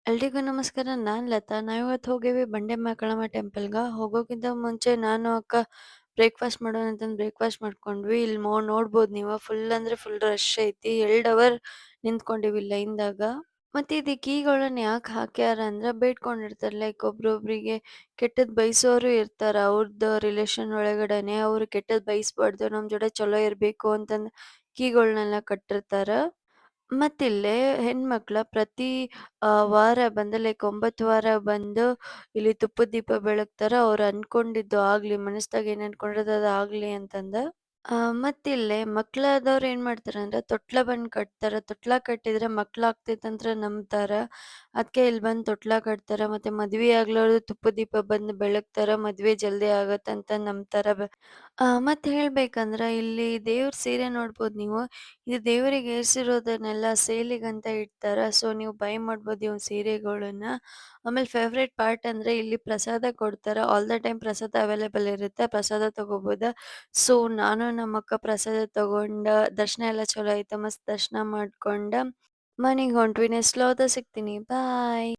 ಎಲ್ರಿಗೂ ನಮಸ್ಕಾರ. ನಾನ್ ಲತಾ. ನಾವಿವತ್ತು ಹೋಗೇವಿ ಬಂಡೆ ಮಕ್ಕಳಮ್ಮ ಟೆಂಪಲ್‌ಗ. ಹೋಗೋಕ್ಕಿಂತ ಮುಂಚೆ ನಾನು, ಅಕ್ಕ ಬ್ರೇಕ್‌ಫಾಸ್ಟ್ ಮಾಡೋಣ ಅಂತಂದು ಬ್ರೇಕ್‌ಫಾಸ್ಟ್ ಮಾಡ್ಕೊಂಡ್ವಿ. ಇಲ್ಲಿ ನೋಡ್ಬೋದು ನೀವು ಫುಲ್ ಅಂದ್ರೆ ಫುಲ್ ರಶ್ ಐತಿ. 2 ಅವರ್ ನಿಂತ್ಕೊಂಡಿವಿ ಲೈನ್‌ದಾಗ. ಮತ್ತೆ ಇದು ಕೀಗಳನ್ನ ಯಾಕೆ ಹಾಕ್ಯಾರ ಅಂದ್ರ ಬೇಡ್ಕೊಂಡಿರ್ತಾರ. ಲೈಕ್ ಒಬ್ರೊಬ್ರಿಗೆ ಕೆಟ್ಟದ್ ಬಯಸೋರು ಇರ್ತಾರ. ಅವ್ರದ್ದು ರಿಲೇಷನ್ ಒಳಗಡೆನೆ ಅವ್ರು ಕೆಟ್ಟದ್ ಬಯಸ್ಬಾರ್ದು, ನಮ್ ಜೋಡಿ ಚಲೋ ಇರ್ಬೇಕು ಅಂತಂದ್ ಕೀಗಳ್ನೆಲ್ಲ ಕಟ್ಟಿರ್ತಾರ. ಮತ್ತಿಲ್ಲೇ ಹೆಣ್ಮಕ್ಳ ಪ್ರತಿ ವಾರ ಬಂದು ಲೈಕ್ 9 ವಾರ ಬಂದು ಇಲ್ಲಿ ತುಪ್ಪದ ದೀಪ ಬೆಳಗ್ತಾರ. ಅವ್ರು ಅನ್ಕೊಂಡಿದ್ದು ಆಗ್ಲಿ, ಮನಸ್ದಾಗ ಏನ್ ಅನ್ಕೊಂಡಿರೋದು ಅದು ಆಗ್ಲಿ ಅಂತಂದ. ಮತ್ತಿಲ್ಲೇ ಮಕ್ಳಾದವ್ರು ಏನ್ ಮಾಡ್ತಾರಂದ್ರೆ ತೊಟ್ಲ ಬಂದ್ ಕಟ್ತಾರ. ತೊಟ್ಲ ಕಟ್ಟಿದ್ರೆ ಮಕ್ಳಾಗ್ತೈತಂತ್ರ ನಂಬ್ತಾರ. ಅದ್ಕೆ ಇಲ್ಲಿ ಬಂದ್ ತೊಟ್ಲ ಕಟ್ತಾರ. ಮತ್ತೆ ಮದ್ವಿ ಆಗ್ಲೋರು ತುಪ್ಪದ ದೀಪ ಬಂದ್ ಬೆಳಗ್ತಾರ. ಮದ್ವೆ ಜಲ್ದಿ ಆಗತ್ತಂತ ನಂಬ್ತಾರ. ಮತ್ತ್ ಹೇಳ್ಬೇಕಂದ್ರ ಇಲ್ಲಿ ದೇವ್ರ ಸೀರೆ ನೋಡ್ಬೋದು ನೀವು. ಇದು ದೇವರಿಗೆ ಏರ್ಸಿರೋದನ್ನೆಲ್ಲ ಸೇಲಿಗಂತ ಇಡ್ತಾರ. ಸೊ ನೀವು ಬೈ ಮಾಡ್ಬೋದು ಇವ್ ಸೀರೆಗಳನ್ನ. ಆಮೇಲೆ ಫೇವ್ರೇಟ್ ಪಾರ್ಟ್ ಅಂದ್ರೆ ಇಲ್ಲಿ ಪ್ರಸಾದ ಕೊಡ್ತಾರ. ಆಲ್ ದ ಟೈಮ್ ಪ್ರಸಾದ ಅವೈಲೇಬಲ್ ಇರುತ್ತೆ. ಪ್ರಸಾದ ತಗೋಬೋದ. ಸೊ ನಾನು ನಮ್ಮ ಅಕ್ಕ ಪ್ರಸಾದ ತಗೊಂಡ ದರ್ಶನ ಎಲ್ಲ ಚಲೋ ಆಯ್ತು. ಮಸ್ತ್ ದರ್ಶನ ಮಾಡ್ಕೊಂಡ ಮನೆಗ್ ಹೊಂಟ್ವಿ. ನೆಕ್ಸ್ಟ್ ವ್ಲಾಗ್‌ದಾಗ ಸಿಗ್ತೀನಿ. ಬಾಯ್.